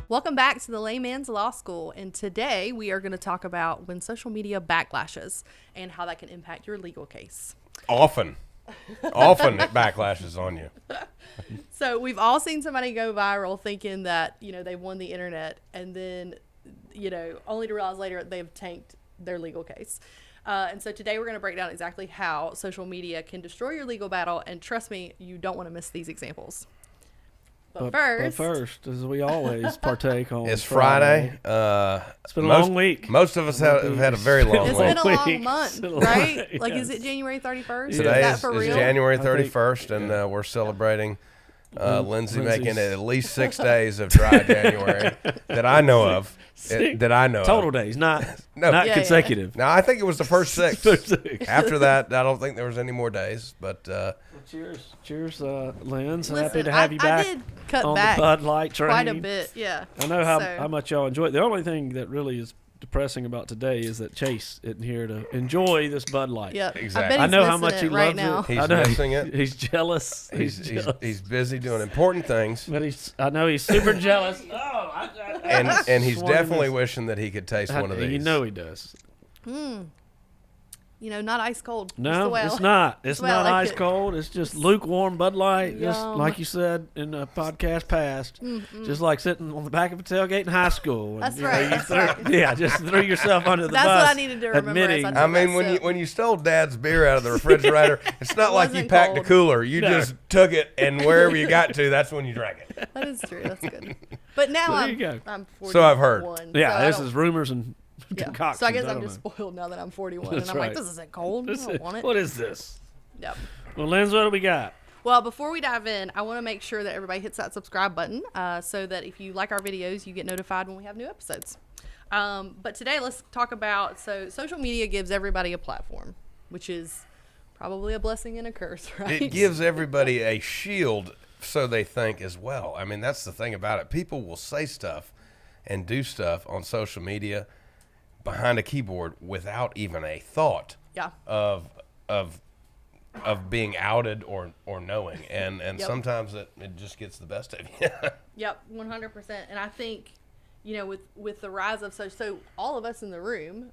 Welcome back to the Layman's Law School, and today we are going to talk about when social media backlashes and how that can impact your legal case. Often it backlashes on you. So we've all seen somebody go viral thinking that, they won the internet, and then, only to realize later they've tanked their legal case. And so today we're going to break down exactly how social media can destroy your legal battle, and trust me, you don't want to miss these examples. But first, as we always partake on, it's Friday. It's been a long week. Most of us have had a very long week. It's been a long month, right? Yes. Like, is it January 31st? Today is is January 31st, and we're celebrating Lindsay making at least 6 days of dry January that I know of. Total days, not consecutive. No, I think it was the first 6. After that, I don't think there was any more days. But cheers, Linz. Listen, Happy to have you back. I did cut on back the Bud Light train. quite a bit. Yeah, I know how much y'all enjoy it. The only thing that really is depressing about today is that Chase isn't here to enjoy this Bud Light. Yeah, exactly. I know how much he right loves now. it. He's missing it. He's jealous. He's busy doing important things. But I know he's super jealous. And he's definitely wishing that he could taste one of these. You know he does. Not ice cold. No, it's not. It's not ice cold. It's just lukewarm Bud Light. Just like you said in the podcast past. Just like sitting on the back of a tailgate in high school. That's right. Yeah, just threw yourself under the bus. That's what I needed to remember. I mean, when you stole Dad's beer out of the refriferator, it's not like you packed a cooler. You just took it, and wherever you got to, that's when you drank it. That is true. That's good. But now I'm 41. So I've heard. Yeah, this is rumors and concoctions. So I guess I'm just spoiled now that I'm 41. That's and I'm right. like, this isn't cold. I don't want it. What is this? Yep. Well, Linz, what do we got? Well, before we dive in, I want to make sure that everybody hits that subscribe button so that if you like our videos, you get notified when we have new episodes. But today, let's talk about, social media gives everybody a platform, which is probably a blessing and a curse, right? It gives everybody a shield, so they think as well. I mean, that's the thing about it. People will say stuff and do stuff on social media behind a keyboard without even a thought of being outed or knowing, and sometimes it just gets the best of you. Yep, 100%. And I think, with the rise of so all of us in the room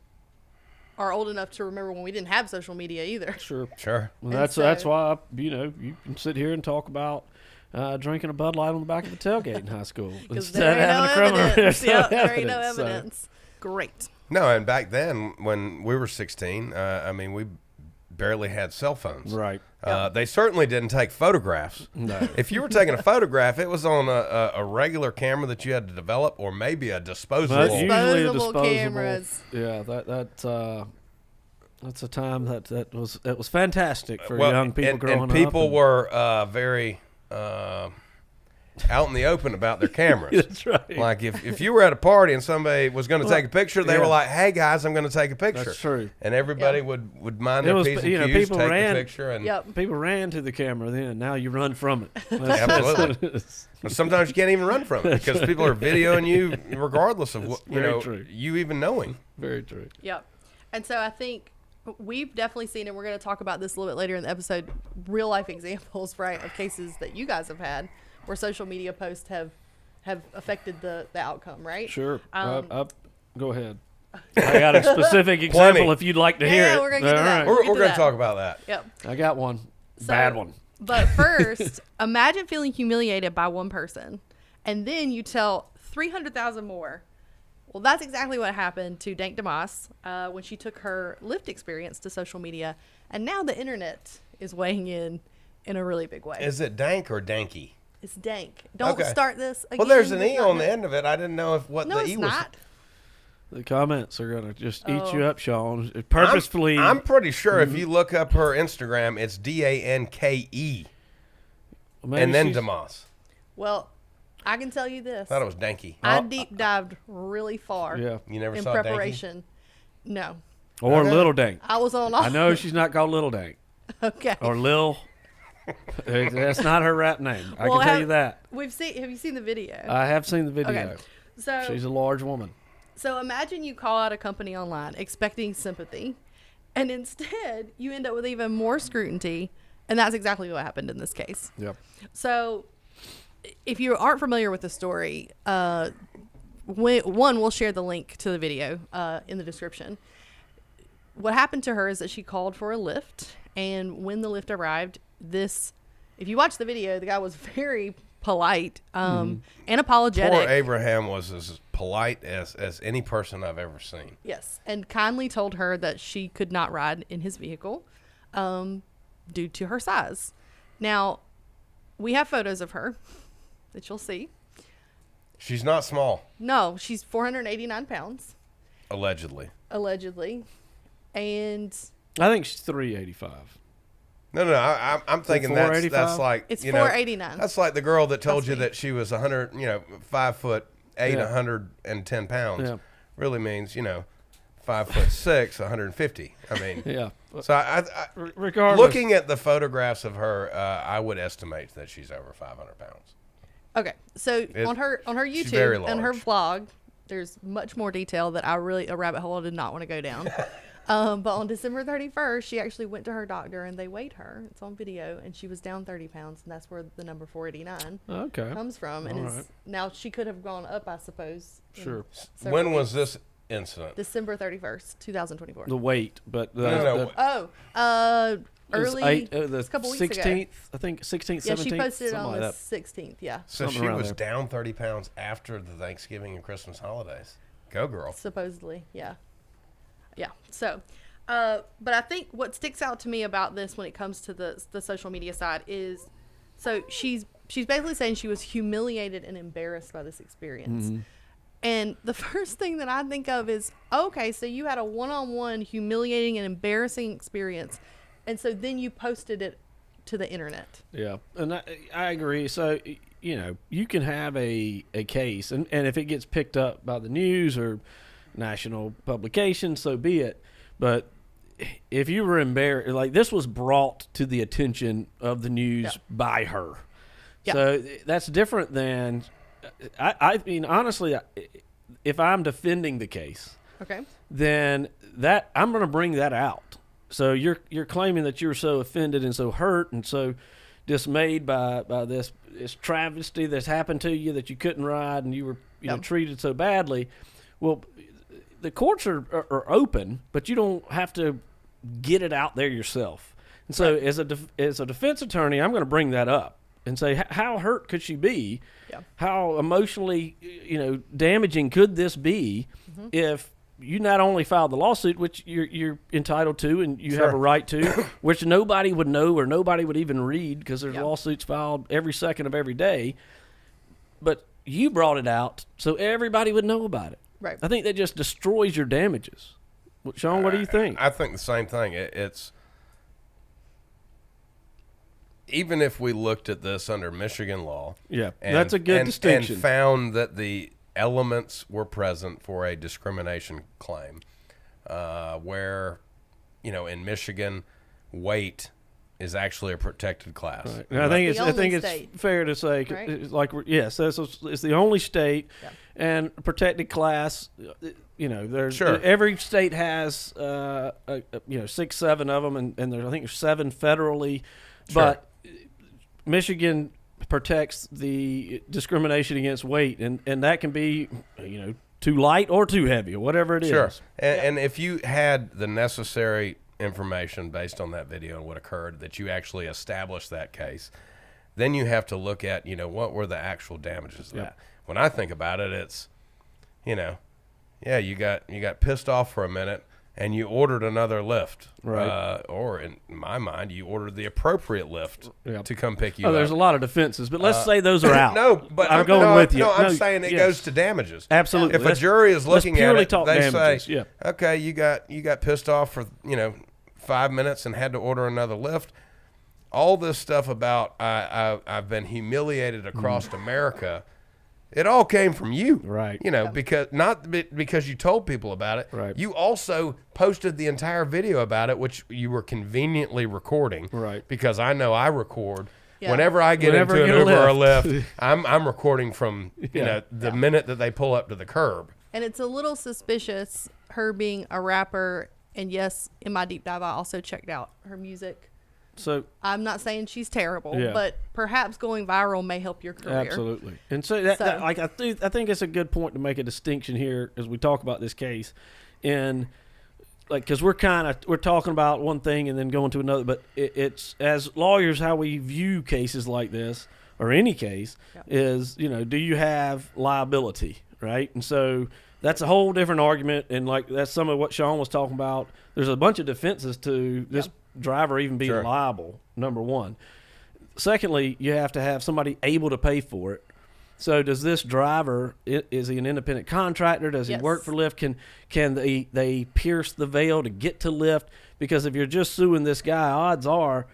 are old enough to remember when we didn't have social media either. Sure. Well, that's why you can sit here and talk about drinking a Bud Light on the back of a tailgate in high school instead of having a criminal evidence. There ain't no evidence. So. Great. No, and back then when we were 16, we barely had cell phones. Right. They certainly didn't take photographs. No. If you were taking a photograph, it was on a regular camera that you had to develop, or maybe a disposable. Usually a disposable cameras. Yeah, that's a time that was fantastic for young people growing up. And people were very out in the open about their cameras. That's right. Like if you were at a party and somebody was going to take a picture, they were like, "Hey guys, I'm going to take a picture." That's true. And everybody would mind their P's and Q's, take the picture, and people ran to the camera then. Now you run from it. Absolutely. Sometimes you can't even run from it because people are videoing you regardless of what you even knowing. Very true. Yep. And so I think we've definitely seen, and we're going to talk about this a little bit later in the episode, real life examples, right, of cases that you guys have had where social media posts have affected the outcome, right? Sure. Go ahead. I got a specific example if you'd like to hear it. We're going to get to that. We're going to talk about that. Yep. I got one. Bad one. But first, imagine feeling humiliated by one person, and then you tell 300,000 more. Well, that's exactly what happened to Dank Demoss when she took her Lyft experience to social media, and now the internet is weighing in a really big way. Is it Dank or Danky? It's Dank. Don't start this again. Well, there's an E on the end of it. I didn't know what the E was. Not. The comments are going to just eat you up, Sean. Purposefully. I'm pretty sure if you look up her Instagram, it's Danke. And then Demoss. Well, I can tell you this. I thought it was Danky. I deep dived really far. Yeah. You never in saw preparation. Danky? No. Or Little Dank. I was on all. I know she's not called Little Dank. Okay. Or Lil. That's not her rap name. I can tell you that. Have you seen the video? I have seen the video. Okay. So she's a large woman. So imagine you call out a company online expecting sympathy, and instead you end up with even more scrutiny, and that's exactly what happened in this case. Yep. So if you aren't familiar with the story, we'll share the link to the video in the description. What happened to her is that she called for a Lyft, and when the Lyft arrived, if you watch the video, the guy was very polite and apologetic. Poor Abraham was as polite as any person I've ever seen. Yes, and kindly told her that she could not ride in his vehicle due to her size. Now, we have photos of her that you'll see. She's not small. No, she's 489 pounds. Allegedly. And I think she's 385. No, I'm thinking that's like, it's 489. That's like the girl that told you that she was 100, 5'8", 110 pounds. Yeah. Really means, 5'6", 150. I mean, yeah. So I regardless, looking at the photographs of her, I would estimate that she's over 500 pounds. Okay, so on her YouTube and her vlog, there's much more detail that a rabbit hole I did not want to go down. But on December 31st, she actually went to her doctor and they weighed her. It's on video, and she was down 30 pounds, and that's where the number 489 comes from. And now she could have gone up, I suppose. Sure. When was this incident? December 31st, 2024. The weight, but early, the couple weeks 16th, ago. I think 16th, 17th. Yeah, she posted it on like the that. 16th, yeah. So Something she around was there. down 30 pounds after the Thanksgiving and Christmas holidays. Go, girl. Supposedly, yeah. Yeah, so, but I think what sticks out to me about this when it comes to the social media side is, so she's basically saying she was humiliated and embarrassed by this experience. Mm-hmm. And the first thing that I think of is, okay, so you had a one-on-one humiliating and embarrassing experience, and so then you posted it to the internet. Yeah, and I agree. So, you can have a case, and if it gets picked up by the news or national publication, so be it. But if you were embarrassed, like this was brought to the attention of the news by her. Yeah. So that's different than, I mean, honestly, if I'm defending the case, then that I'm going to bring that out. So you're claiming that you were so offended and so hurt and so dismayed by this travesty that's happened to you that you couldn't ride and you were treated so badly. Well, the courts are open, but you don't have to get it out there yourself. And so as a defense attorney, I'm going to bring that up and say, how hurt could she be? Yeah. How emotionally, damaging could this be if you not only filed the lawsuit, which you're entitled to and you have a right to, which nobody would know or nobody would even read because there's lawsuits filed every second of every day, but you brought it out so everybody would know about it. Right. I think that just destroys your damages. Sean, what do you think? I think the same thing. It's even if we looked at this under Michigan law, that's a good distinction, and found that the elements were present for a discrimination claim, where in Michigan, weight is actually a protected class. Right. And I think it's fair to say, it's the only state and protected class. There's every state has 6, 7 of them, and there's I think there's 7 federally, but Michigan protects the discrimination against weight, and that can be too light or too heavy or whatever it is. Sure. And if you had the necessary information based on that video and what occurred, that you actually established that case, then you have to look at what were the actual damages of that. When I think about it, it's you got pissed off for a minute and you ordered another Lyft, right? Or in my mind, you ordered the appropriate Lyft to come pick you up. There's a lot of defenses, but let's say those are out. No, but I'm going with you. No, I'm saying it goes to damages. Absolutely. If a jury is looking at it, they damages. say, okay, you got pissed off for 5 minutes and had to order another Lyft. All this stuff about I've been humiliated across America. It all came from you, right? Because you told people about it. Right. You also posted the entire video about it, which you were conveniently recording, right? Because I know I record whenever I get into an Uber or a Lyft. I'm recording from the minute that they pull up to the curb. And it's a little suspicious, her being a rapper. And yes, in my deep dive, I also checked out her music So I'm not saying she's terrible, Yeah. but perhaps going viral may help your career. absolutely. And so that like I think it's a good point to make a distinction here as we talk about this case, and like because we're talking about one thing and then going to another, but it's as lawyers how we view cases like this or any case is do you have liability, right? And so that's a whole different argument, and like that's some of what Sean was talking about. There's a bunch of defenses to this driver even being liable, number one. Secondly, you have to have somebody able to pay for it. So does this driver, is he an independent contractor? Does he work for Lyft? Can they pierce the veil to get to Lyft? Because if you're just suing this guy, odds are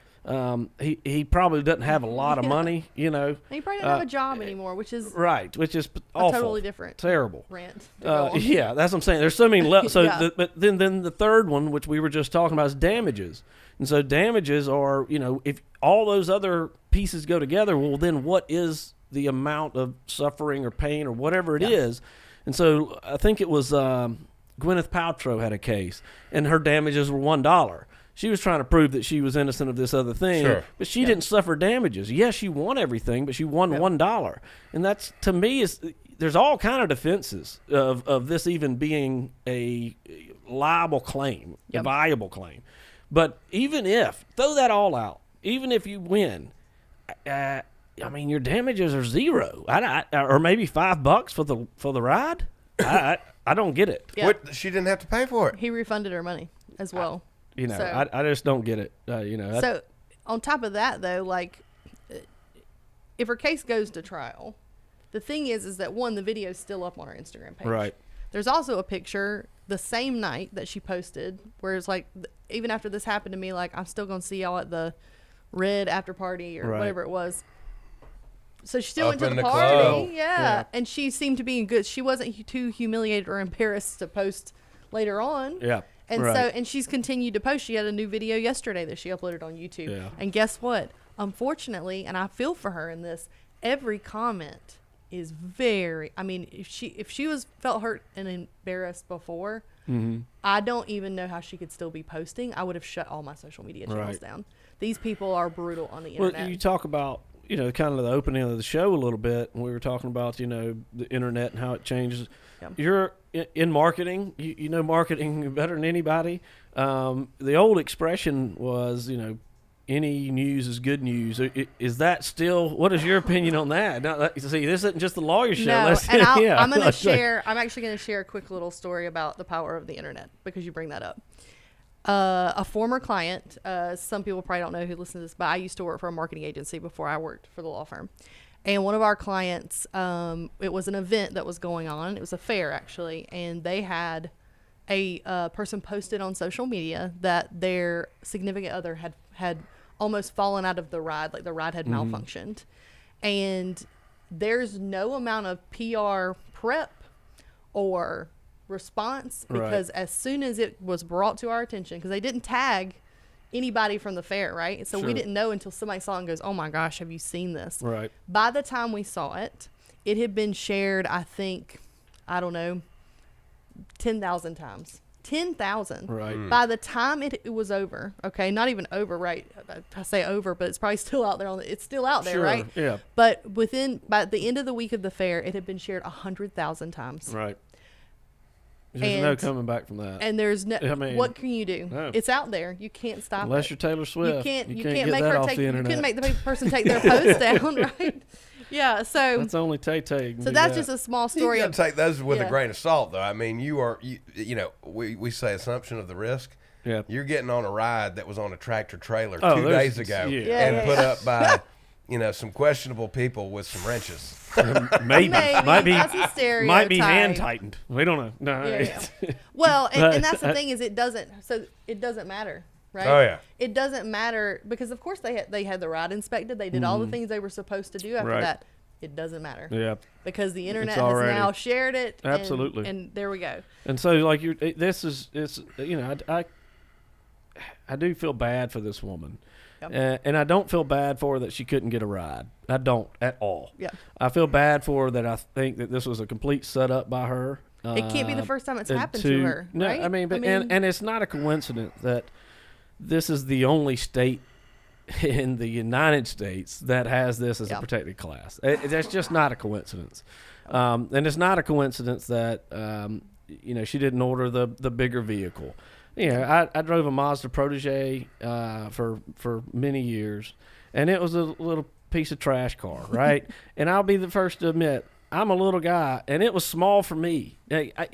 he probably doesn't have a lot of money, He probably doesn't have a job anymore, which is awful, totally different, terrible rant. Yeah, that's what I'm saying. There's so many but then the third one, which we were just talking about, is damages. And so damages are, if all those other pieces go together, well, then what is the amount of suffering or pain or whatever it is? And so I think it was Gwyneth Paltrow had a case, and her damages were $1. She was trying to prove that she was innocent of this other thing, but she didn't suffer damages. Yes, she won everything, but she won $1. And that's, to me, there's all kind of defenses of this even being a liable claim, a viable claim. But even if, throw that all out, even if you win, I mean, your damages are zero, or maybe $5 for the ride. I don't get it. Yeah. What, she didn't have to pay for it. He refunded her money as well. I just don't get it. So on top of that, though, like if her case goes to trial, the thing is that one, the video is still up on her Instagram page. Right. There's also a picture the same night that she posted where it's like, even after this happened to me, like, I'm still going to see y'all at the red after party or whatever it was. So she still went to the party. Yeah. And she seemed to be in good. She wasn't too humiliated or embarrassed to post later on. Yeah. And and she's continued to post. She had a new video yesterday that she uploaded on YouTube. Yeah. And guess what? Unfortunately, and I feel for her in this, every comment is very, I mean, if she was felt hurt and embarrassed before, I don't even know how she could still be posting. I would have shut all my social media channels down. These people are brutal on the internet. Well, you talk about, kind of the opening of the show a little bit, and we were talking about, the internet and how it changes. Yep. You're in marketing, you know marketing better than anybody. The old expression was, any news is good news. Is that still, what is your opinion on that? Now, see, this isn't just the lawyer show. No, and I'm going to share, I'm actually going to share a quick little story about the power of the internet because you bring that up. A former client, some people probably don't know who listen to this, but I used to work for a marketing agency before I worked for the law firm. And one of our clients, it was an event that was going on. It was a fair, actually. And they had a person posted on social media that their significant other had almost fallen out of the ride, like the ride had malfunctioned. And there's no amount of PR prep or response because as soon as it was brought to our attention, because they didn't tag anybody from the fair, right? So we didn't know until somebody saw it and goes, oh my gosh, have you seen this? Right. By the time we saw it, it had been shared, I think, 10,000 times. 10,000. Right. By the time it was over, okay, not even over, right? I say over, but it's probably still out there. It's still out there, right? Yeah. But by the end of the week of the fair, it had been shared 100,000 times. Right. There's no coming back from that. And there's no. I mean, what can you do? No. It's out there. You can't stop unless it. you're Taylor Swift. You can't get make that her off take. the You internet. couldn't make the person take their post down, right? Yeah. So that's only Tay. So that's just a small story. You got to take those with a grain of salt, though. I mean, we say assumption of the risk. Yeah. You're getting on a ride that was on a tractor trailer 2 days ago and put up by, some questionable people with some wrenches. Maybe that's a stereotype. Might be hand tightened. We don't know. No. Well, and that's the thing is it doesn't matter, right? Oh yeah. It doesn't matter because of course they had the ride inspected. They did all the things they were supposed to do after that. It doesn't matter. Yeah. Because the internet has now shared it. Absolutely. And there we go. And so like I do feel bad for this woman. Yep. And I don't feel bad for her that she couldn't get a ride. I don't at all. Yeah. I feel bad for her that I think that this was a complete setup by her. It can't be the first time it's happened to her, right? No, I mean, and it's not a coincidence that this is the only state in the United States that has this as a protected class. That's just not a coincidence. And it's not a coincidence that, she didn't order the bigger vehicle. I drove a Mazda Protege for many years, and it was a little piece of trash car, right? And I'll be the first to admit, I'm a little guy, and it was small for me.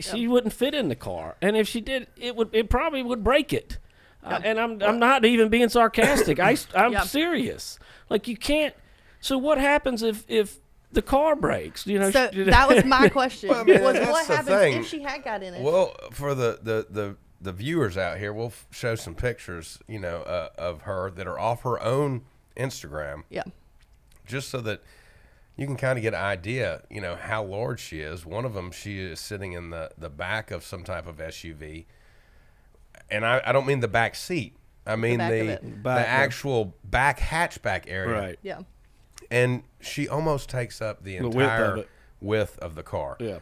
She wouldn't fit in the car, and if she did, it probably would break it. And I'm not even being sarcastic. I'm serious. Like, you can't. So what happens if the car breaks? So that was my question. Well, I mean, what that's the happens thing. if she had got in it? Well, for the viewers out here, we'll show some pictures, of her that are off her own Instagram. Yeah. Just so that you can kind of get an idea, how large she is. One of them, she is sitting in the back of some type of SUV. And I don't mean the back seat. I mean the actual back hatchback area. Right. Yeah. And she almost takes up the entire width of the car. Yeah.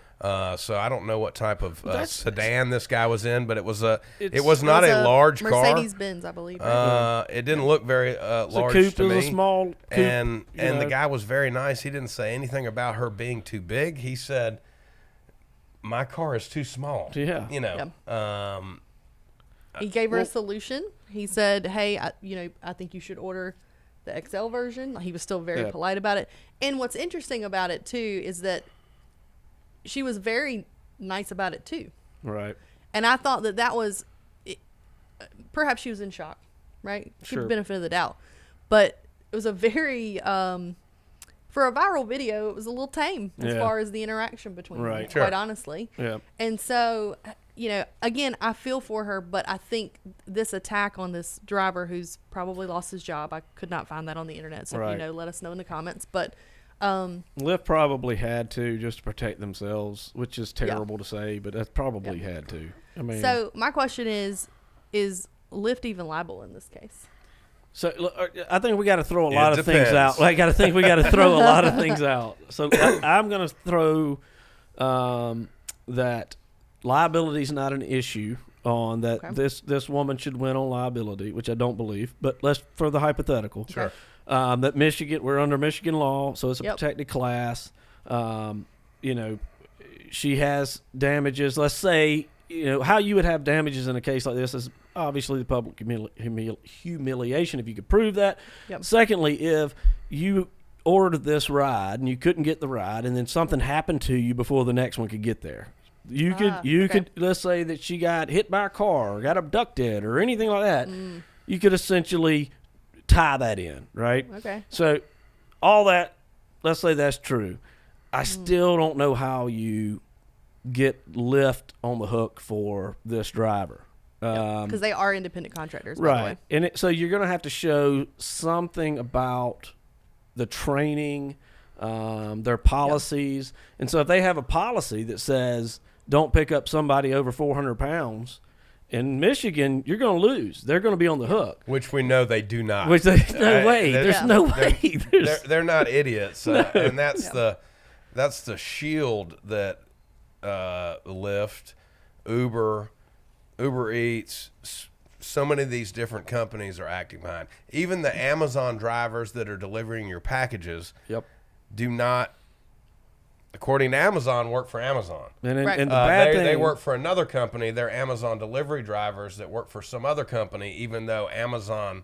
So I don't know what type of sedan this guy was in, but it was not a large car. Mercedes-Benz, I believe. Right? It didn't look very large coupe, to me. It was a small coupe. And the guy was very nice. He didn't say anything about her being too big. He said, "My car is too small." Yeah. He gave her a solution. He said, "Hey, I think you should order the XL version." He was still very polite about it. And what's interesting about it too is that she was very nice about it too. Right. And I thought that was perhaps she was in shock, right? She had the benefit of the doubt, but it was a very for a viral video, it was a little tame as far as the interaction between them, quite honestly. Yeah. And so, again, I feel for her, but I think this attack on this driver who's probably lost his job, I could not find that on the internet. So, let us know in the comments. But Lyft probably had to just to protect themselves, which is terrible to say, but that's probably had to. I mean, so my question is Lyft even liable in this case? So I think we got to throw a lot of things out. I got to think we got to throw a lot of things out. So I'm going to throw that liability is not an issue on that. Okay. This woman should win on liability, which I don't believe. But let's for the hypothetical. Sure. That we're under Michigan law, so it's a protected class. She has damages. Let's say how you would have damages in a case like this is obviously the public humiliation if you could prove that. Yep. Secondly, if you ordered this ride and you couldn't get the ride and then something happened to you before the next one could get there. You could let's say that she got hit by a car or got abducted or anything like that. You could essentially tie that in, right? Okay. So all that, let's say that's true. I still don't know how you get Lyft on the hook for this driver. Because they are independent contractors, right? By the way. And so you're going to have to show something about the training, their policies. And so if they have a policy that says don't pick up somebody over 400 pounds, in Michigan, you're going to lose. They're going to be on the hook. Which we know they do not. Which there's no way. There's no way. They're not idiots. And that's the shield that Lyft, Uber Eats, so many of these different companies are acting behind. Even the Amazon drivers that are delivering your packages do not, according to Amazon, work for Amazon. And the bad thing, they work for another company. They're Amazon delivery drivers that work for some other company, even though Amazon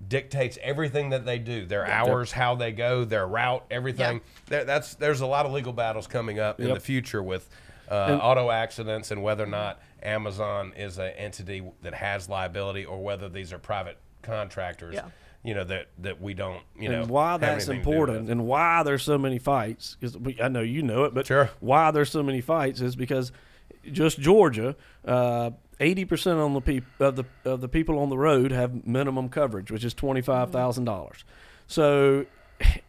dictates everything that they do, their hours, how they go, their route, everything. There's a lot of legal battles coming up in the future with auto accidents and whether or not Amazon is an entity that has liability or whether these are private contractors. That we don't, and why that's important and why there's so many fights, because I know you know it, but why there's so many fights is because just Georgia, 80% of the people on the road have minimum coverage, which is $25,000. So,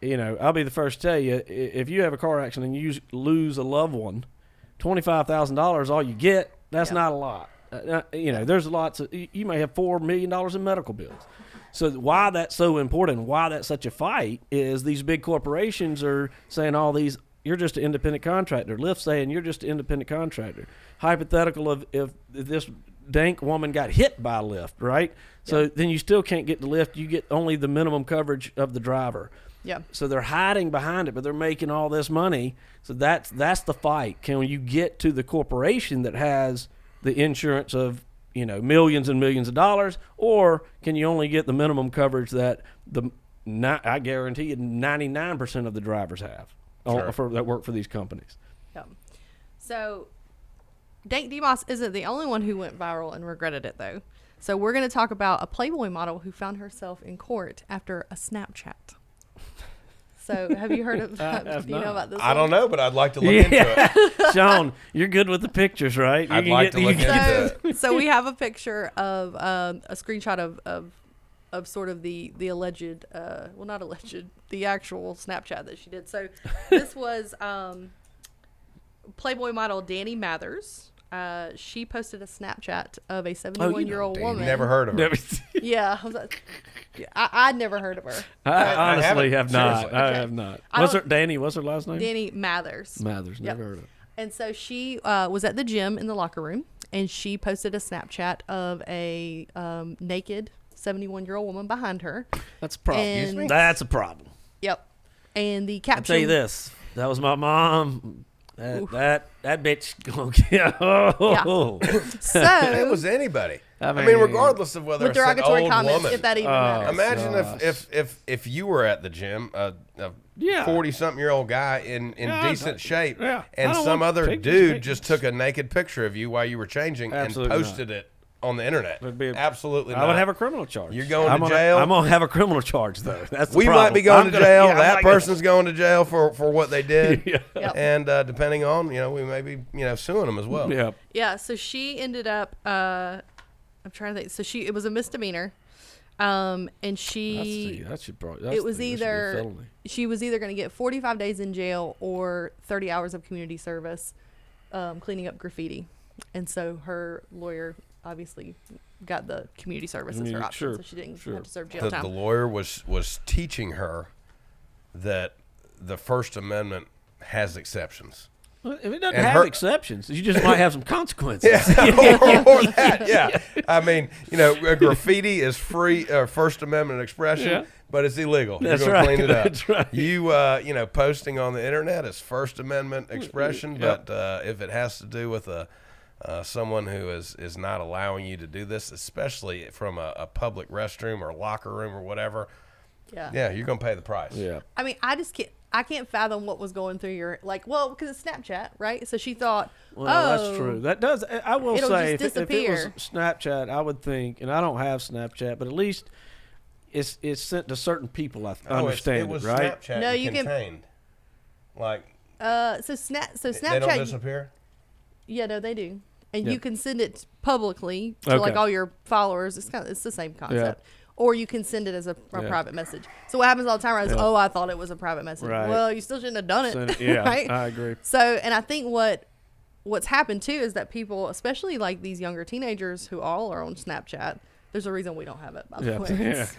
I'll be the first to tell you, if you have a car accident and you lose a loved one, $25,000 all you get. That's not a lot. There's lots of, you may have $4 million in medical bills. So why that's so important, why that's such a fight is these big corporations are saying you're just an independent contractor. Lyft saying you're just an independent contractor. Hypothetical of if this Dank woman got hit by a Lyft, right? So then you still can't get the Lyft. You get only the minimum coverage of the driver. Yeah. So they're hiding behind it, but they're making all this money. So that's the fight. Can you get to the corporation that has the insurance of, millions and millions of dollars, or can you only get the minimum coverage that I guarantee you 99% of the drivers have that work for these companies? Yeah. So Dank Demoss isn't the only one who went viral and regretted it, though. So we're going to talk about a Playboy model who found herself in court after a Snapchat. So have you heard of that? Do you know about this I one? don't know, but I'd like to look into it. Sean, you're good with the pictures, right? I'd like to look into it. So we have a picture of a screenshot of sort of the alleged, well, not alleged, the actual Snapchat that she did. So this was Playboy model Danny Mathers. She posted a Snapchat of a 71-year-old woman. Never heard of her. Yeah, I'd never heard of her. I honestly have not. Seriously. I Okay. have not. Danny, What's her last name? Danny Mathers. Mathers. Never heard of it. And so she was at the gym in the locker room, and she posted a Snapchat of a naked 71-year-old woman behind her. That's a problem. And- That's a problem. Yep. And the I'll caption. tell you this. That was my mom. That bitch gonna get. Oh. So It was anybody. I mean, regardless of whether with it's an derogatory old comments, woman. if that even matters. Imagine gosh. if you were at the gym, a Yeah. 40-something-year-old guy in decent shape, yeah. I and don't some want other pictures dude taken. just took a naked picture of you while you were changing Absolutely and posted it on the internet. Absolutely I not. would have a criminal charge. You're going to jail? I'm gonna have a criminal charge though. That's the We problem. might be going I'm to jail. yeah, That person's going to jail for what they did. Yeah. Yep. And depending on, we may be, suing them as well. Yeah. Yeah, so she ended up I'm trying to think. So it was a misdemeanor. And she That should probably. it was that should be a either felony. she was either going to get 45 days in jail or 30 hours of community service cleaning up graffiti. And so her lawyer obviously got the community service as her option, sure, so she didn't sure. have to serve jail The time. lawyer was teaching her that the First Amendment has exceptions. Well, if it doesn't And have her- exceptions, you just might have some consequences. or that, yeah. I mean, graffiti is free, First Amendment expression, Yeah. but it's illegal. That's You're going to right. clean it up. That's right. You, posting on the internet is First Amendment expression, Yep. but if it has to do with someone who is not allowing you to do this, especially from a public restroom or locker room or whatever, Yeah. you're going to pay the price. Yeah. I mean, I can't fathom what was going through your because it's Snapchat, right? So she thought, Well, that's true. That does. I will It'll say, just if it was disappear. Snapchat, I would think, and I don't have Snapchat, but at least it's sent to certain people. I understand it was right? Snapchat No, you can- contained. Like, so Snapchat. they don't disappear? Yeah, no, they do, and Yeah. you can send it publicly to Okay. all your followers. It's the same concept. Or you can send it as a private message. So what happens all the time is, I thought it was a private message. Right. Well, you still shouldn't have done it. Yeah, right? I agree. So, and I think what's happened too is that people, especially like these younger teenagers who all are on Snapchat, there's a reason we don't have it, by the Yeah. way. It's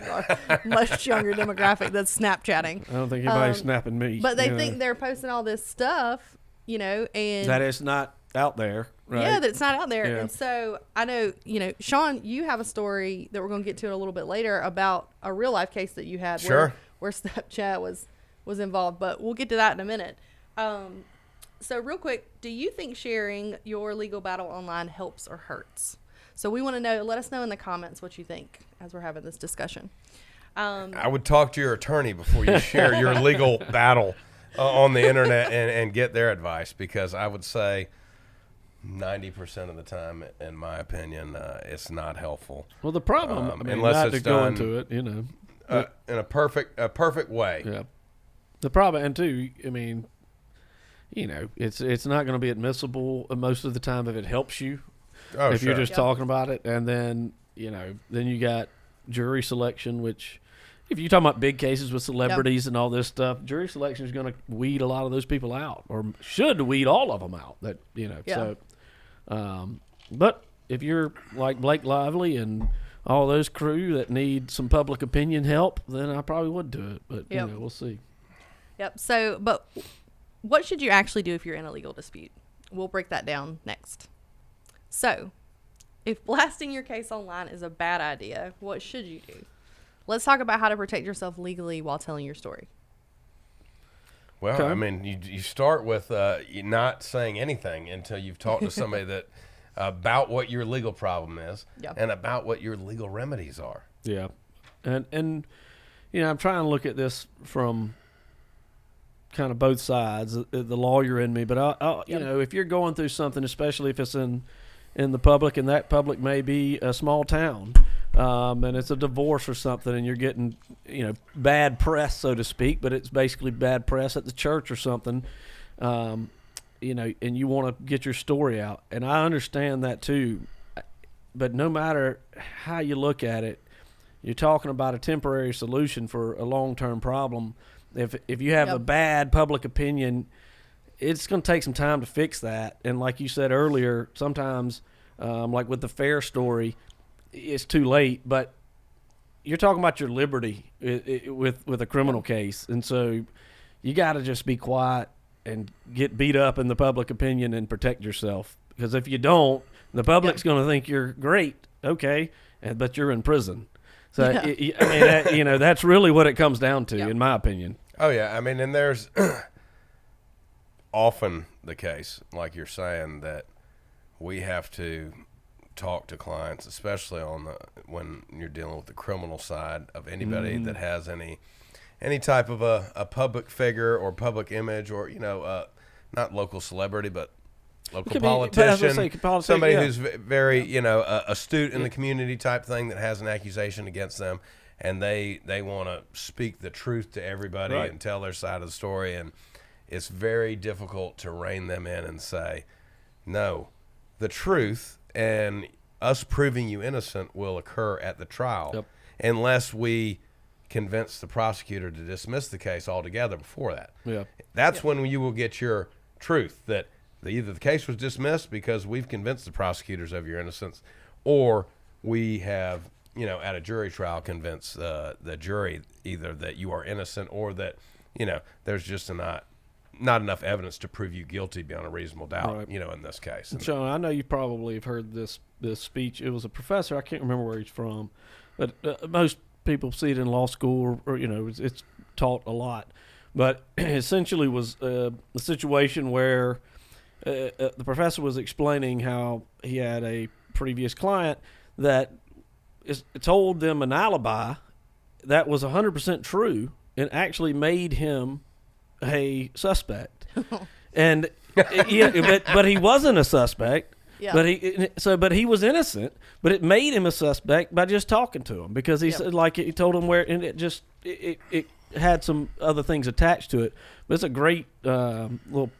our much younger demographic that's Snapchatting. I don't think anybody's snapping me. But they think they're posting all this stuff, and that is not out there. Right? yeah, that it's not out there. Yeah. And so I know, Sean, you have a story that we're going to get to a little bit later about a real life case that you had Sure. where Snapchat was involved, but we'll get to that in a minute. So real quick, do you think sharing your legal battle online helps or hurts? So we want to know, let us know in the comments what you think as we're having this discussion. I would talk to your attorney before you share your legal battle on the internet and get their advice, because I would say 90% of the time, in my opinion, it's not helpful. Well, the problem, unless not it's to go done, into it, in a perfect way. Yeah. The problem, and two, it's not going to be admissible most of the time if it helps you. Oh, if sure. you're just talking about it, and then then you got jury selection, which if you're talking about big cases with celebrities and all this stuff, jury selection is going to weed a lot of those people out, or should weed all of them out. That so. But if you're like Blake Lively and all those crew that need some public opinion help, then I probably would do it. But we'll see. Yep. So, but what should you actually do if you're in a legal dispute? We'll break that down next. So, If blasting your case online is a bad idea, what should you do? Let's talk about how to protect yourself legally while telling your story. Well, Okay. I mean, you start with you not saying anything until you've talked to somebody that about what your legal problem is and about what your legal remedies are. Yeah. And I'm trying to look at this from kind of both sides, the lawyer in me, but I if you're going through something, especially if it's in the public, and that public may be a small town, and it's a divorce or something, and you're getting, bad press, so to speak, but it's basically bad press at the church or something, and you want to get your story out. And I understand that too, but no matter how you look at it, you're talking about a temporary solution for a long-term problem. If you have a bad public opinion, it's going to take some time to fix that. And like you said earlier, sometimes, like with the fair story, it's too late. But you're talking about your liberty with a criminal case. And so you got to just be quiet and get beat up in the public opinion and protect yourself. Because if you don't, the public's going to think you're great, okay, but you're in prison. So, that's really what it comes down to, in my opinion. Oh, yeah. I mean, and there's often the case, like you're saying, that we have to talk to clients, especially when you're dealing with the criminal side of anybody that has any type of a public figure or public image or, not local celebrity, but local politician, somebody who's very, astute in the community type thing that has an accusation against them. And they want to speak the truth to everybody and tell their side of the story. And it's very difficult to rein them in and say, no, the truth and us proving you innocent will occur at the trial unless we convince the prosecutor to dismiss the case altogether before that. Yeah. That's when you will get your truth, that either the case was dismissed because we've convinced the prosecutors of your innocence, or we have at a jury trial, convince the jury either that you are innocent or that, there's just not enough evidence to prove you guilty beyond a reasonable doubt, in this case. And Sean, I know you probably have heard this speech. It was a professor. I can't remember where he's from, but most people see it in law school or it's taught a lot. But essentially was a situation where the professor was explaining how he had a previous client that told them an alibi that was 100% true and actually made him a suspect. And but he wasn't a suspect. Yeah. But he was innocent. But it made him a suspect by just talking to him because he said, like, he told him where, and it had some other things attached to it. But it's a great little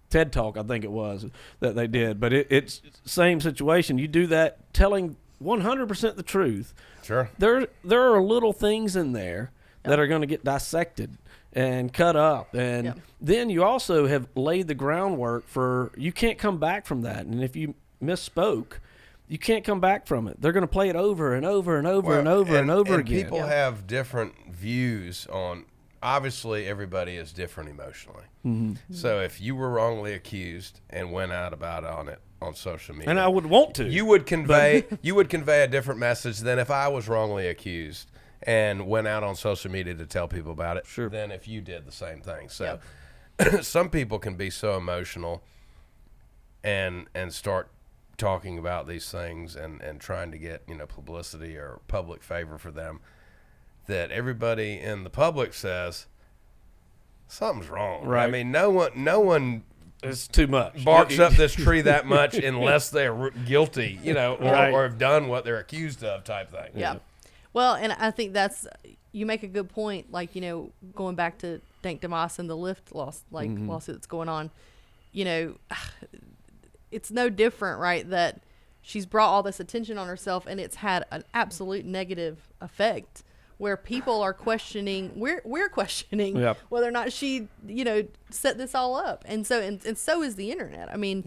TED Talk, I think it was, that they did. But it's same situation. You do that, telling 100% the truth. Sure. There are little things in there that are going to get dissected and cut up, and then you also have laid the groundwork for, you can't come back from that. And if you misspoke, you can't come back from it. They're going to play it over and over and over and over and over again. People have different views on. Obviously, everybody is different emotionally. Mm-hmm. So if you were wrongly accused and went out about it on social media, and I would want to, you would convey a different message than if I was wrongly accused and went out on social media to tell people about it. Sure. Than if you did the same thing. So some people can be so emotional and start talking about these things and trying to get publicity or public favor for them, that everybody in the public says something's wrong. Right. I mean, no one it's too much barks up this tree that much unless they're guilty, or have done what they're accused of, type thing. Yeah. Well, and I think you make a good point. Like, going back to Dank Demoss and the Lyft lawsuit that's going on, it's no different, right? That she's brought all this attention on herself, and it's had an absolute negative effect, where people are questioning, we're questioning whether or not she, set this all up. And so is the internet. I mean,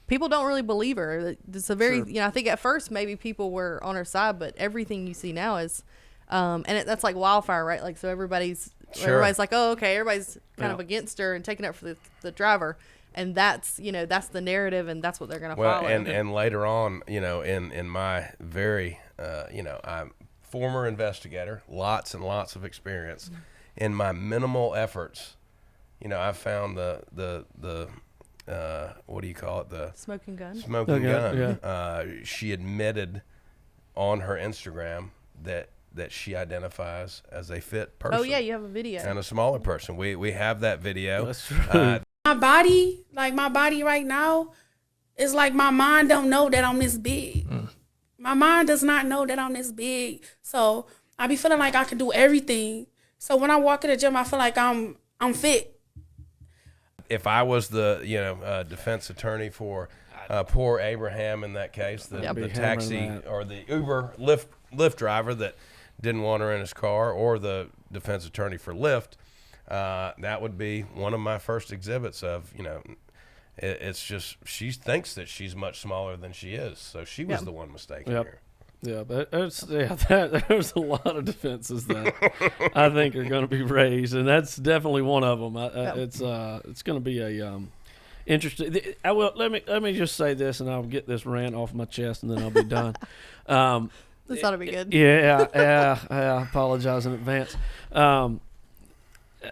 people don't really believe her. It's a very, I think at first maybe people were on her side, but everything you see now is, that's like wildfire, right? Like, so everybody's like, oh, okay, everybody's kind of against her and taking up for the driver. And that's, that's the narrative, and that's what they're going to Well, follow. and later on, in my very, I'm former investigator, lots and lots of experience. In my minimal efforts, I found the what do you call it? The smoking gun. Smoking gun. Yeah. She admitted on her Instagram that she identifies as a fit person. Oh yeah, you have a video. And a smaller person. We have that video. That's true. My body right now, is like my mind don't know that I'm this big. My mind does not know that I'm this big. So I be feeling like I can do everything. So when I walk in the gym, I feel like I'm fit. If I was the defense attorney for poor Abraham in that case, the taxi or the Uber Lyft driver that didn't want her in his car, or the defense attorney for Lyft, that would be one of my first exhibits of, it's just she thinks that she's much smaller than she is, so she was the one mistaken here. Yeah, but there's a lot of defenses that I think are going to be raised, and that's definitely one of them. It's going to be a interesting. Let me just say this, and I'll get this rant off my chest, and then I'll be done. This ought to be good. Yeah. I apologize in advance.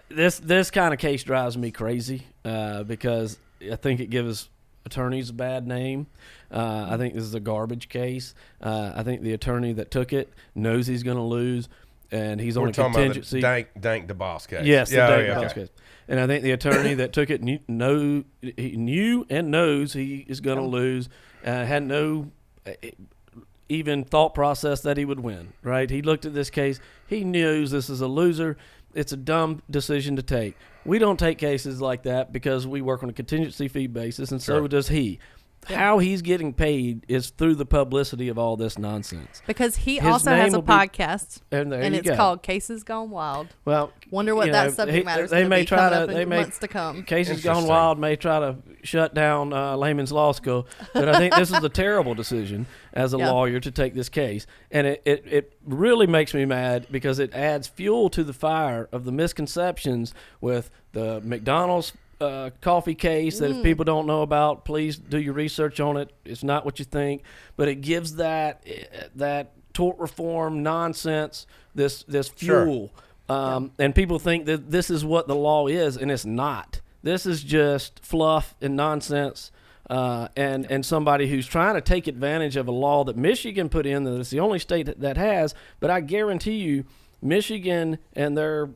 This kind of case drives me crazy because I think it gives attorneys a bad name. I think this is a garbage case. I think the attorney that took it knows he's going to lose, and he's on a contingency. We're talking about the Dank Demoss case. Yes, the Dank Demoss case. And I think the attorney that took it he knew and knows he is going to lose. Had no even thought process that he would win. Right? He looked at this case. He knows this is a loser. It's a dumb decision to take. We don't take cases like that because we work on a contingency fee basis, and so does he. Yeah. How he's getting paid is through the publicity of all this nonsense. Because he also has a podcast, and it's called Cases Gone Wild. Well, wonder what that subject matter is going to be coming up in months to come. Cases Gone Wild may try to shut down Layman's Law School, but I think this is a terrible decision as a lawyer to take this case. And it really makes me mad because it adds fuel to the fire of the misconceptions with the McDonald's coffee case that if people don't know about, please do your research on it. It's not what you think, but it gives that tort reform nonsense this fuel. And people think that this is what the law is, and it's not. This is just fluff and nonsense. And somebody who's trying to take advantage of a law that Michigan put in, that it's the only state that has, but I guarantee you Michigan and their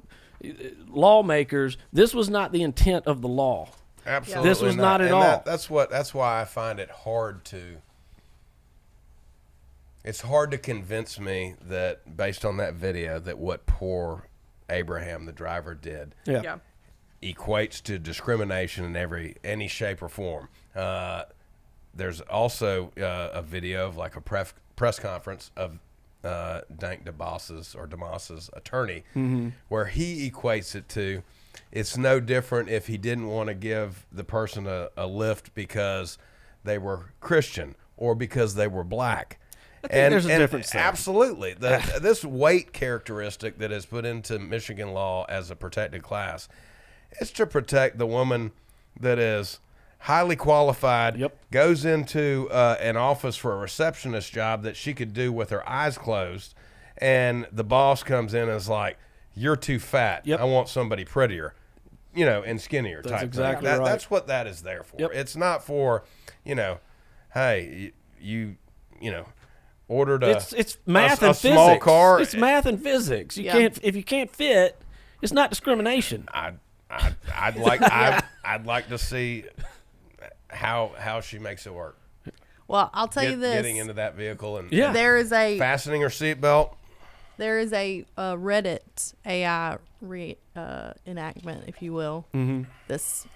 lawmakers, this was not the intent of the law. Absolutely, this was not at all. That's why I find it hard to. It's hard to convince me that based on that video that what poor Abraham, the driver, did equates to discrimination in any shape or form. There's also a video of like a press conference of Dank Demoss's attorney, where he equates it to, it's no different if he didn't want to give the person a lift because they were Christian or because they were black. There's a difference there. Absolutely. This weight characteristic that is put into Michigan law as a protected class, it's to protect the woman that is highly qualified, goes into an office for a receptionist job that she could do with her eyes closed, and the boss comes in and is like, you're too fat. I want somebody prettier, and skinnier. That's type exactly thing. right. That's what that is there for. It's not for, hey, you ordered it's math and physics. Small car. It's math and physics. You can't, if you can't fit, it's not discrimination. I'd like to see how she makes it work. Well, I'll tell you this: getting into that vehicle and there is a fastening her seatbelt. There is a Reddit AI enactment, if you will. It's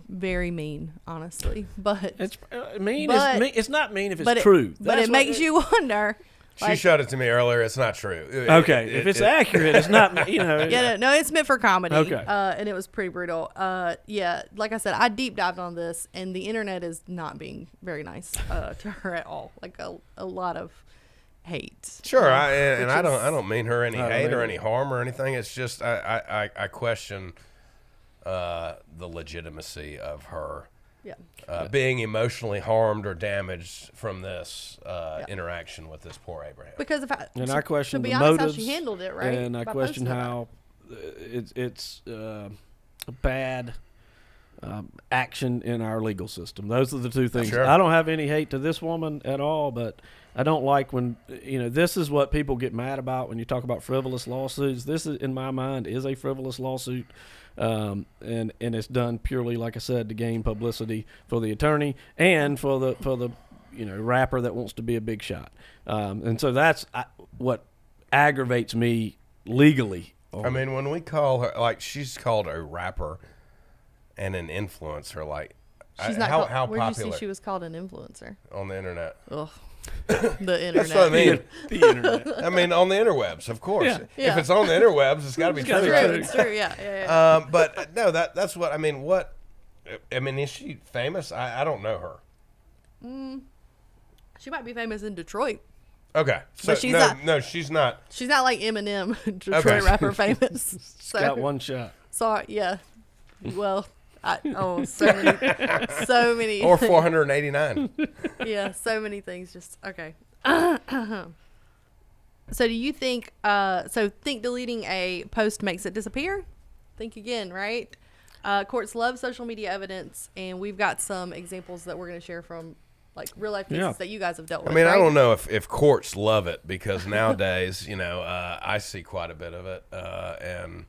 very mean, honestly, but it's mean. It's not mean if it's true. But it makes you wonder. She showed it to me earlier. It's not true. Okay, if it's accurate, it's not. No, it's meant for comedy. Okay, and it was pretty brutal. Like I said, I deep dived on this, and the internet is not being very nice to her at all. Like a lot of hate. Sure, I don't mean her any hate or any harm or anything. It's just I question the legitimacy of her Yeah. being emotionally harmed or damaged from this interaction with this poor Abraham. Because if And I question to be the honest, motives. how she handled it, right? And I By question posting how it's a bad action in our legal system. Those are the two things. Sure. I don't have any hate to this woman at all, but I don't like when, this is what people get mad about when you talk about frivolous lawsuits. This is, in my mind, is a frivolous lawsuit. And it's done purely, like I said, to gain publicity for the attorney and for the rapper that wants to be a big shot. And so that's what aggravates me legally. I mean, when we call her, like, she's called a rapper and an influencer, like, She's not how called, where did you popular see she was called an influencer? on the internet? Ugh. The internet. That's what I mean. The internet. I mean, on the interwebs, of course. Yeah. Yeah. If it's on the interwebs, it's got to be gotta true. be True, true. it's true, yeah. But no, that's what I mean. What I mean, is she famous? I don't know her. She might be famous in Detroit. Okay, so But she's not- no, she's not. She's not like Eminem, Detroit Okay. rapper famous. So, Got one shot. Sorry, yeah. Well, so many. Or 489. Yeah, so many things. Just okay. So do you think? Think deleting a post makes it disappear? Think again, right? Courts love social media evidence, and we've got some examples that we're going to share from like real life cases that you guys have dealt with. I mean, right? I don't know if courts love it because nowadays, I see quite a bit of it, and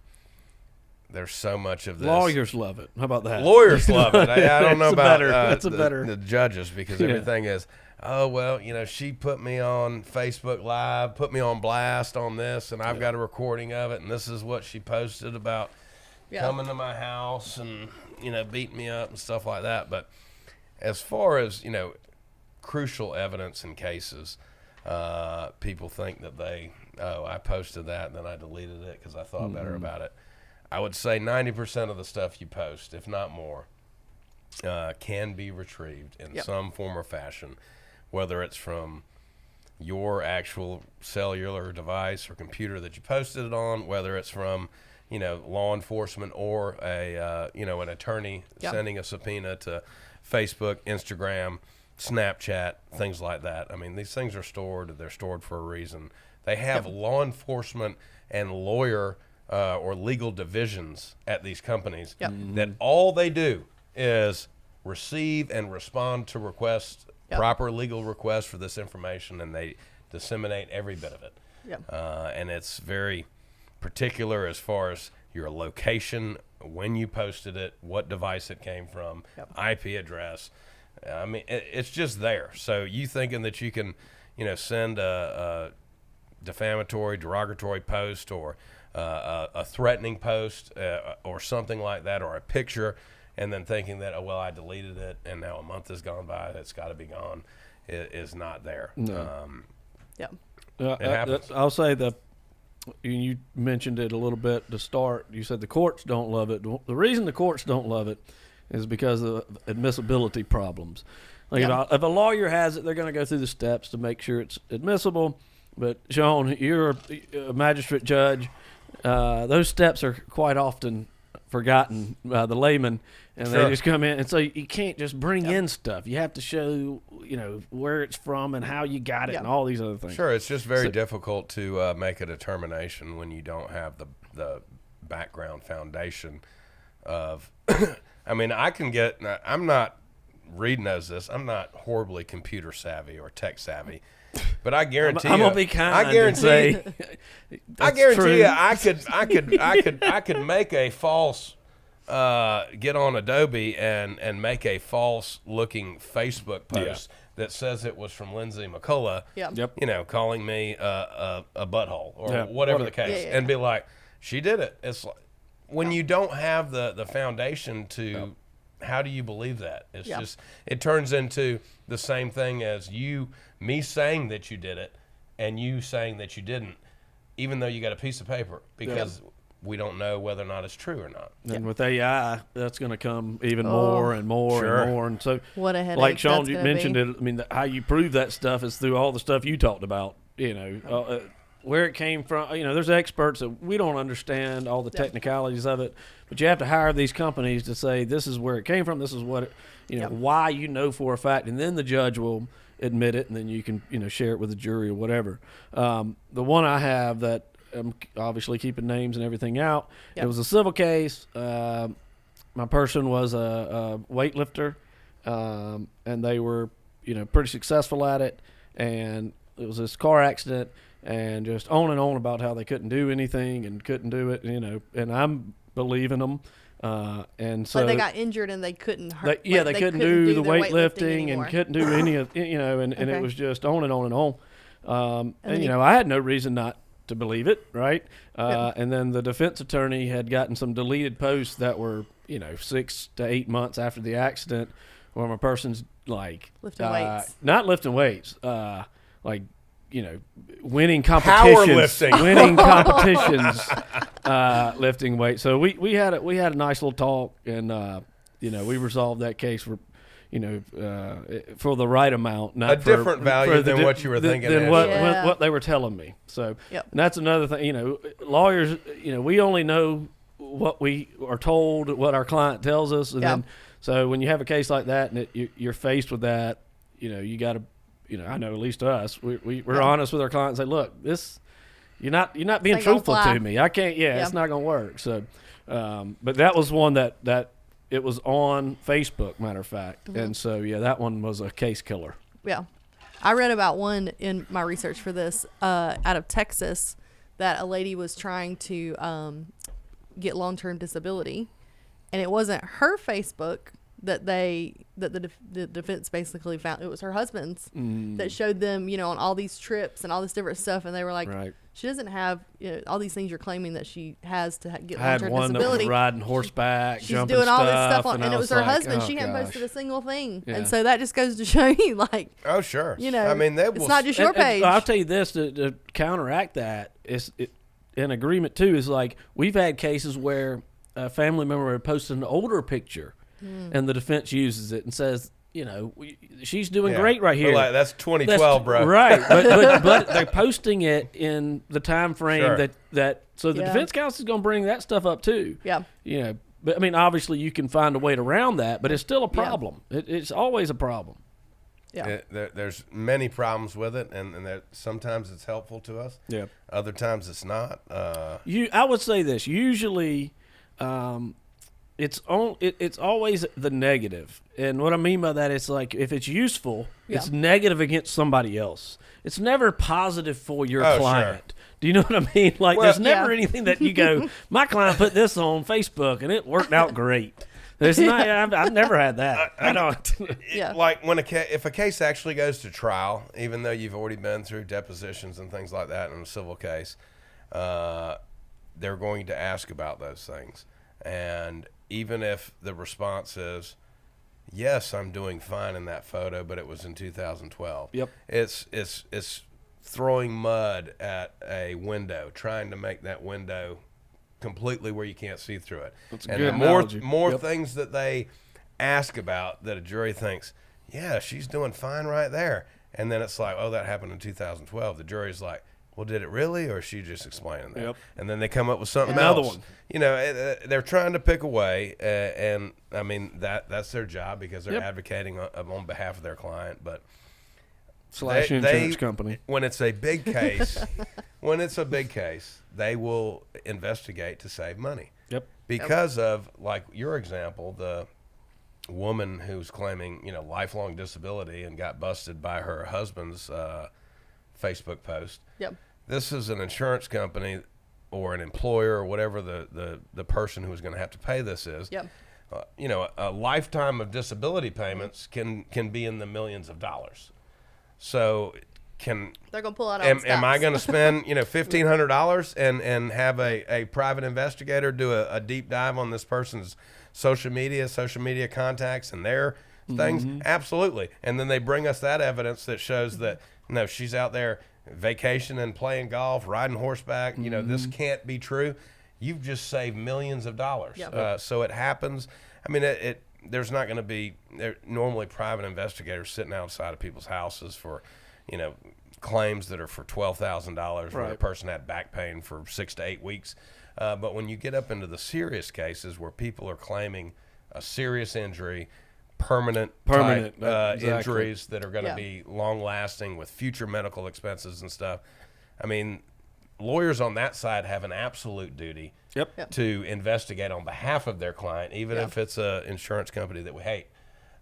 there's so much of this. Lawyers love it. How about that? Lawyers love it. I don't know about the judges because everything is, oh, well, she put me on Facebook Live, put me on blast on this, and I've got a recording of it, and this is what she posted about coming to my house and, beating me up and stuff like that. But as far as, crucial evidence in cases, people think that I posted that and then I deleted it because I thought better about it. I would say 90% of the stuff you post, if not more, can be retrieved in some form or fashion, whether it's from your actual cellular device or computer that you posted it on, whether it's from, law enforcement or an attorney sending a subpoena to Facebook, Instagram, Snapchat, things like that. I mean, these things are stored. They're stored for a reason. They have law enforcement and lawyer or legal divisions at these companies that all they do is receive and respond to requests, proper legal requests for this information, and they disseminate every bit of it. And it's very particular as far as your location, when you posted it, what device it came from, IP address. I mean, it's just there. So you thinking that you can, send a defamatory, derogatory post or a threatening post or something like that, or a picture, and then thinking that, I deleted it and now a month has gone by, it's got to be gone, is not there. No. It happens. I'll say you mentioned it a little bit to start. You said the courts don't love it. The reason the courts don't love it is because of admissibility problems. Like if a lawyer has it, they're going to go through the steps to make sure it's admissible. But Sean, you're a magistrate judge. Those steps are quite often forgotten by the layman, and they just come in. And so you can't just bring in stuff. You have to show, where it's from and how you got it and all these other things. Sure, it's just very difficult to make a determination when you don't have the background foundation of. I mean, I'm not. Reed knows this. I'm not horribly computer savvy or tech savvy, but I guarantee I'm gonna be kind. I guarantee you, I could make a false. Get on Adobe and make a false looking Facebook post that says it was from Lindsay McCullough. Calling me a butthole or whatever the case, and be like, she did it. It's like, when you don't have the foundation to. How do you believe that? It's just, it turns into the same thing as me saying that you did it and you saying that you didn't, even though you got a piece of paper, because we don't know whether or not it's true or not. And with AI, that's going to come even more and more and more. And so, what a headache like Sean, that's you gonna mentioned be. it. I mean, how you prove that stuff is through all the stuff you talked about. where it came from. There's experts that we don't understand all the technicalities of it, but you have to hire these companies to say this is where it came from. This is what why for a fact, and then the judge will admit it, and then you can share it with the jury or whatever. The one I have that I'm obviously keeping names and everything out. It was a civil case. My person was a weightlifter, and they were pretty successful at it, and it was this car accident, and just on and on about how they couldn't do anything and couldn't do it, and I'm believing them. And so they got injured and they couldn't hurt. They couldn't do the weightlifting and couldn't do any of and it was just on and on and on. And I had no reason not to believe it, right? And then the defense attorney had gotten some deleted posts that were 6 to 8 months after the accident, where my person's like lifting weights, not lifting weights, winning competitions, lifting weights. So we had a nice little talk, and we resolved that case for for the right amount, not a different value than what you were thinking, than what they were telling me. So and that's another thing. Lawyers, we only know what we are told, what our client tells us, and then so when you have a case like that and you're faced with that, you got to. I know at least us, we're honest with our client and say, look, this, you're not being truthful to me. I can't, it's not going to work. So, but that was one that it was on Facebook, matter of fact. Mm-hmm. And so, that one was a case killer. Yeah. I read about one in my research for this, out of Texas, that a lady was trying to get long-term disability, and it wasn't her Facebook that the defense basically found. It was her husband's that showed them, on all these trips and all this different stuff, and they were like, she doesn't have all these things you're claiming that she has to get long-term disability. That was riding horseback, she's doing all this stuff and it was her husband. She hadn't posted a single thing, and so that just goes to show you, like, oh sure, I mean, it's not just your page. I'll tell you this to counteract that is an agreement too. Is like we've had cases where a family member had posted an older picture. And the defense uses it and says, she's doing great right here. Like, that's 2012, bro. Right, but they're posting it in the time frame that so the defense counsel is going to bring that stuff up too. Yeah. But I mean, obviously you can find a way around that, but it's still a problem. It's always a problem. Yeah. There's many problems with it, and sometimes it's helpful to us. Yeah. Other times it's not. I would say this usually. It's always the negative, and what I mean by that is like if it's useful, it's negative against somebody else. It's never positive for your client. Sure. Do you know what I mean? Like there's never anything that you go, my client put this on Facebook and it worked out great. There's not. I've never had that. I don't. Like if a case actually goes to trial, even though you've already been through depositions and things like that in a civil case, they're going to ask about those things, and even if the response is, yes, I'm doing fine in that photo, but it was in 2012. Yep. It's throwing mud at a window, trying to make that window completely where you can't see through it. That's a good analogy. More things that they ask about that a jury thinks, yeah, she's doing fine right there. And then it's like, oh, that happened in 2012. The jury's like, well, did it really, or is she just explaining that? Yep. And then they come up with something else. Another one. They're trying to pick away, and I mean that's their job because they're advocating on behalf of their client. But / insurance company. When it's a big case, they will investigate to save money. Yep. Because of, like your example, the woman who's claiming lifelong disability and got busted by her husband's Facebook post. Yep. This is an insurance company or an employer or whatever the person who's going to have to pay this is. Yep. A lifetime of disability payments can be in the millions of dollars. So they're going to pull out all am I going to spend $1,500 and have a private investigator do a deep dive on this person's social media contacts and their things? Absolutely. And then they bring us that evidence that shows that she's out there vacationing, playing golf, riding horseback. This can't be true. You've just saved millions of dollars. Yep. So it happens. I mean, there's not going to be normally private investigators sitting outside of people's houses for, claims that are for $12,000 where the Right. person had back pain for 6 to 8 weeks. But when you get up into the serious cases where people are claiming a serious injury, permanent type, exactly. injuries that are going to Yeah. be long lasting with future medical expenses and stuff. I mean, lawyers on that side have an absolute duty Yep. to investigate on behalf of their client, even if it's an insurance company that we hate.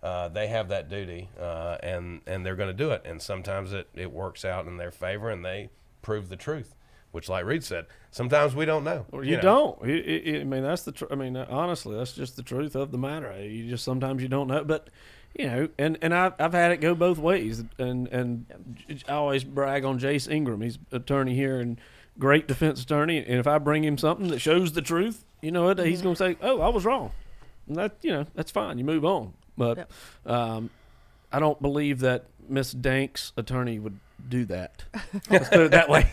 They have that duty, and they're going to do it. And sometimes it works out in their favor, and they prove the truth, which, like Reed said, sometimes we don't know. Or you don't. I mean, that's the. I mean, honestly, that's just the truth of the matter. You just sometimes you don't know, but and I've had it go both ways, and I always brag on Jace Ingram. He's attorney here and great defense attorney. And if I bring him something that shows the truth, you know what, he's going to say, "Oh, I was wrong," and that's fine. You move on. But I don't believe that Miss Dank's attorney would do that. Let's put it that way.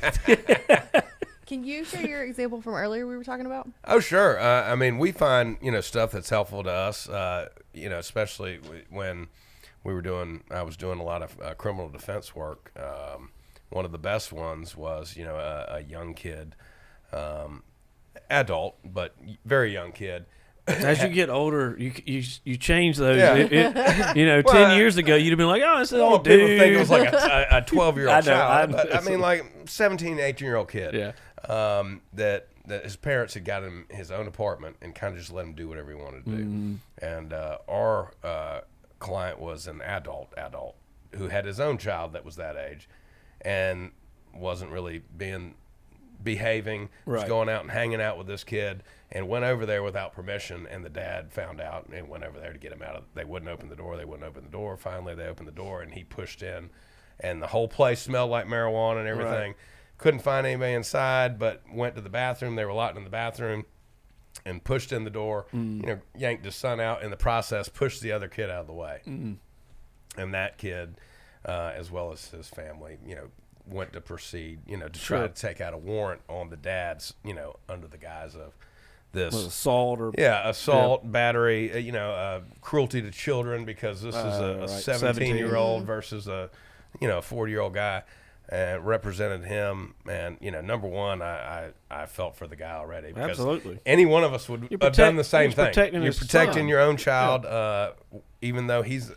Can you share your example from earlier we were talking about? Oh, sure. I mean, we find, stuff that's helpful to us, especially when I was doing a lot of criminal defense work. One of the best ones was, a young kid, adult, but very young kid. As you get older, you change those. Yeah. 10 years ago, you'd have been like, "Oh, this is Well, old people dude." think it was like a 12-year-old I know, child. I I mean, like 17, 18-year-old kid. Yeah. That his parents had got him his own apartment and kind of just let him do whatever he wanted to do. Mm-hmm. And our client was an adult who had his own child that was that age and wasn't really behaving, was Right. going out and hanging out with this kid, and went over there without permission, and the dad found out and went over there to get him out. They wouldn't open the door. Finally, they opened the door, and he pushed in, and the whole place smelled like marijuana and everything. Right. Couldn't find anybody inside, but went to the bathroom. They were locked in the bathroom and pushed in the door, yanked his son out. In the process, pushed the other kid out of the way. And that kid, as well as his family, went to proceed, to try Sure. to take out a warrant on the dad's, under the guise of this. Was assault or Assault, battery, cruelty to children, because this is a right. 17-year-old versus a 40-year-old guy. And represented him, and number one, I felt for the guy already, because Absolutely. any one of us would have done the same he's thing. protecting You're his protecting son. your own child, even though he's a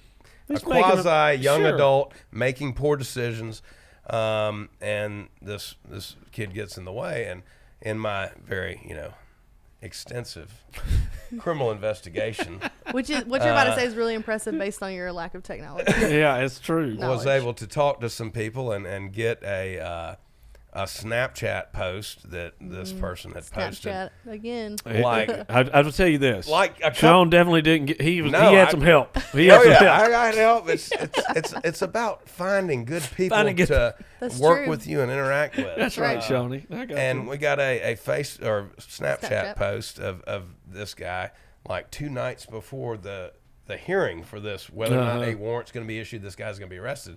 He's making quasi young sure. adult making poor decisions, and this kid gets in the way. And in my very extensive criminal investigation, Which is what you're about to say is really impressive based on your lack of technology. Yeah, it's true. No. was Knowledge. able to talk to some people and get a Snapchat post that this person had posted. Snapchat again. Like, I will tell you this. like a couple, Sean definitely didn't get. He No, had I- some help. He had oh some yeah, help. I got help. It's about finding good people Finding good- to That's work true. with you and interact with. That's right, right. Shawnee. I got And you. we got a face or Snapchat Snapchat. post of this guy like 2 nights before the hearing for this, whether or not a warrant's going to be issued, this guy's going to be arrested.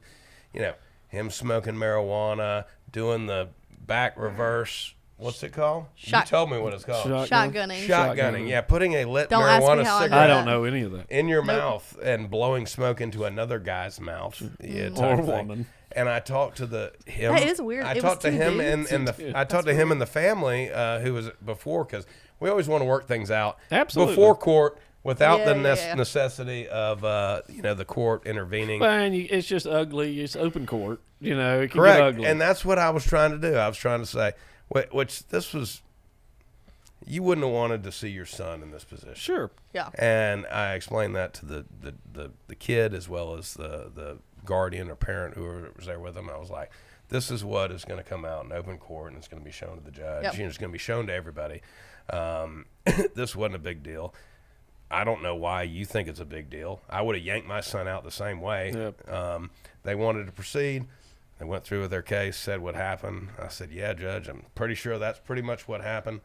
Him smoking marijuana, doing the back reverse. What's it called? Shot- You told me what it's called. Shotgunning. Shotgunning. Yeah, putting a lit Don't ask me marijuana how I did cigarette I don't know any of that. in your Nope. mouth and blowing smoke into another guy's mouth. Yeah, Or type thing. woman. And I talked to him. That is weird. I It was talked to two him dudes? I talked to him and the family who was before, because we always want to work things out Absolutely. before court without the Yeah. necessity of the court intervening. Well, and it's just ugly. It's open court. It can get Correct. ugly. And that's what I was trying to do. I was trying to say, which this was, you wouldn't have wanted to see your son in this position. sure. Yeah. And I explained that to the kid as well as the guardian or parent who was there with him. I was like, this is what is going to come out in open court, and it's going to be shown to the judge. Yep. It's going to be shown to everybody. This wasn't a big deal. I don't know why you think it's a big deal. I would have yanked my son out the same way. Yep. They wanted to proceed. They went through with their case, said what happened. I said, yeah, Judge, I'm pretty sure that's pretty much what happened.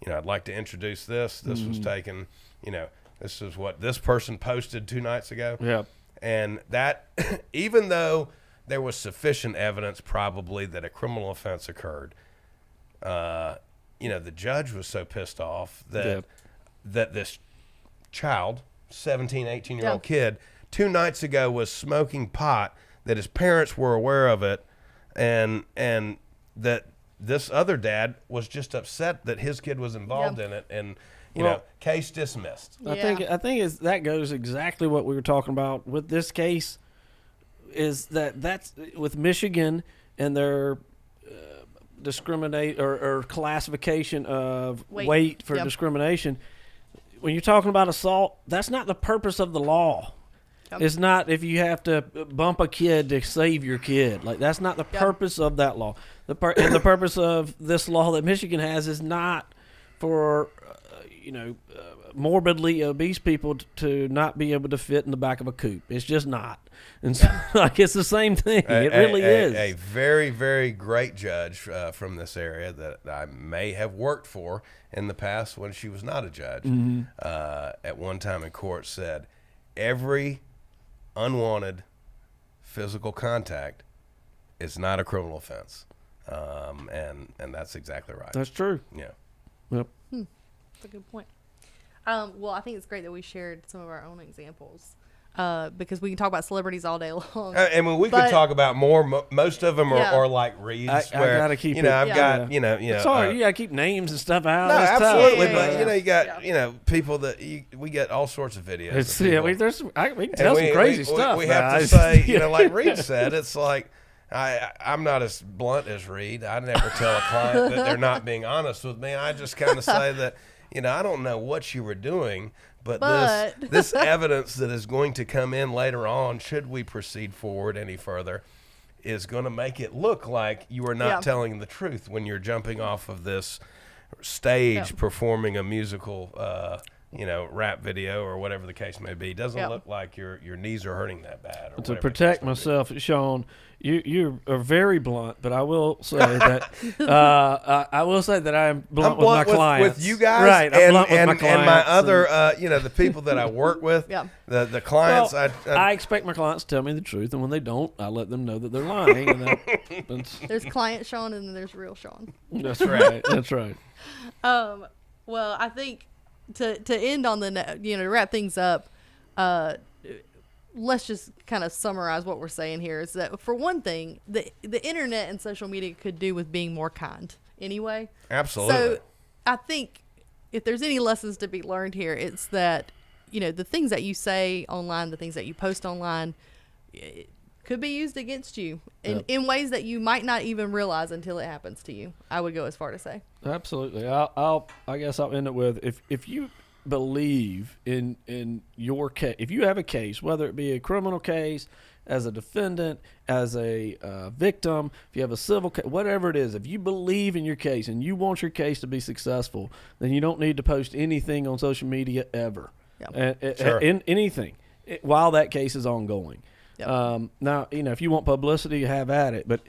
I'd like to introduce this. This was taken, this is what this person posted 2 nights ago. Yeah. And that, even though there was sufficient evidence probably that a criminal offense occurred, the judge was so pissed off that this child, 17, 18-year-old Yeah. kid, 2 nights ago was smoking pot, that his parents were aware of it, and that this other dad was just upset that his kid was involved in it, and you know, case dismissed. I think that goes exactly what we were talking about with this case. Is that's with Michigan and their discriminate or classification of weight for discrimination. When you're talking about assault, that's not the purpose of the law. It's not if you have to bump a kid to save your kid. Like, that's not the purpose of that law. And the purpose of this law that Michigan has is not for morbidly obese people to not be able to fit in the back of a coupe. It's just not. And so, like, it's the same thing. It really is. A very, very great judge from this area that I may have worked for in the past when she was not a judge, at one time in court said, every unwanted physical contact is not a criminal offense. And that's exactly right. That's true. Yeah. Yep. That's a good point. Well, I think it's great that we shared some of our own examples, because we can talk about celebrities all day long. And when we could talk about more, most of them are like reads. I gotta keep it. I've got, Sorry, you gotta keep names and stuff out. No, It's absolutely. tough. But you got, people that we get all sorts of videos. We can tell some crazy stuff. We have to say, like Reed said, it's like, I'm not as blunt as Reed. I never tell a client that they're not being honest with me. I just kind of say that, I don't know what you were doing, but this evidence that is going to come in later on, should we proceed forward any further, is going to make it look like you are not telling the truth when you're jumping off of this stage performing a musical rap video or whatever the case may be. It doesn't look like your knees are hurting that bad. Or to protect myself, Sean, you are very blunt, but I will say that I am blunt with my clients. With you guys, right? I'm blunt with my clients and my other, the people that I work with, the clients. Well, I expect my clients to tell me the truth, and when they don't, I let them know that they're lying. And there's client Sean, and then there's real Sean. That's right. That's right. Well, I think to end on to wrap things up, let's just kind of summarize what we're saying here is that, for one thing, the internet and social media could do with being more kind anyway. Absolutely. So I think if there's any lessons to be learned here, it's that, the things that you say online, the things that you post online, it could be used against you in ways that you might not even realize until it happens to you. I would go as far to say. Absolutely. I guess I'll end it with, if you believe in your case, if you have a case, whether it be a criminal case, as a defendant, as a victim, if you have a civil case, whatever it is, if you believe in your case and you want your case to be successful, then you don't need to post anything on social media ever. In anything while that case is ongoing. Now, if you want publicity, have at it, but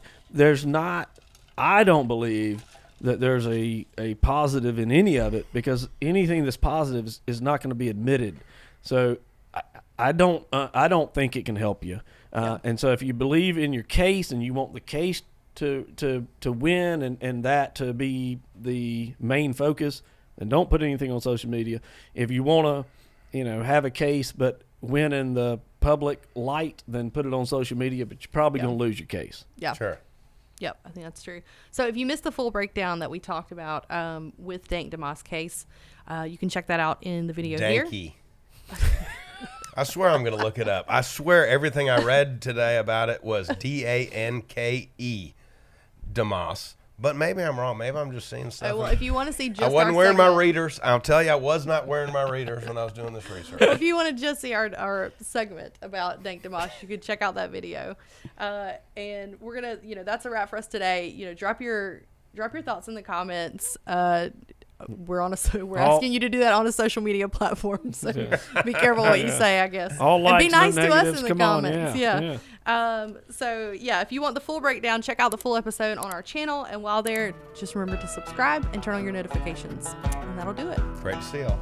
I don't believe that there's a positive in any of it, because anything that's positive is not going to be admitted. So I don't think it can help you. And so if you believe in your case and you want the case to win and that to be the main focus, then don't put anything on social media. If you want to, have a case but win in the public light, then put it on social media, but you're probably going to lose your case. Yeah. Sure. Yep, I think that's true. So if you missed the full breakdown that we talked about with Dank Demoss case, you can check that out in the video here. Danky. I swear I'm going to look it up. I swear everything I read today about it was Danke, Demoss. But maybe I'm wrong. Maybe I'm just seeing stuff. Well, if you want to see just I wasn't our wearing segment, my readers. I'll tell you, I was not wearing my readers when I was doing this research. If you want to just see our segment about Dank Demoss, you could check out that video. And we're gonna, that's a wrap for us today. Drop your thoughts in the comments. We're asking you to do that on a social media platform, so be careful what you say, I guess. And be nice to us in the Come comments. On, So if you want the full breakdown, check out the full episode on our channel, and while there, just remember to subscribe and turn on your notifications, and that'll do it. Great to see y'all.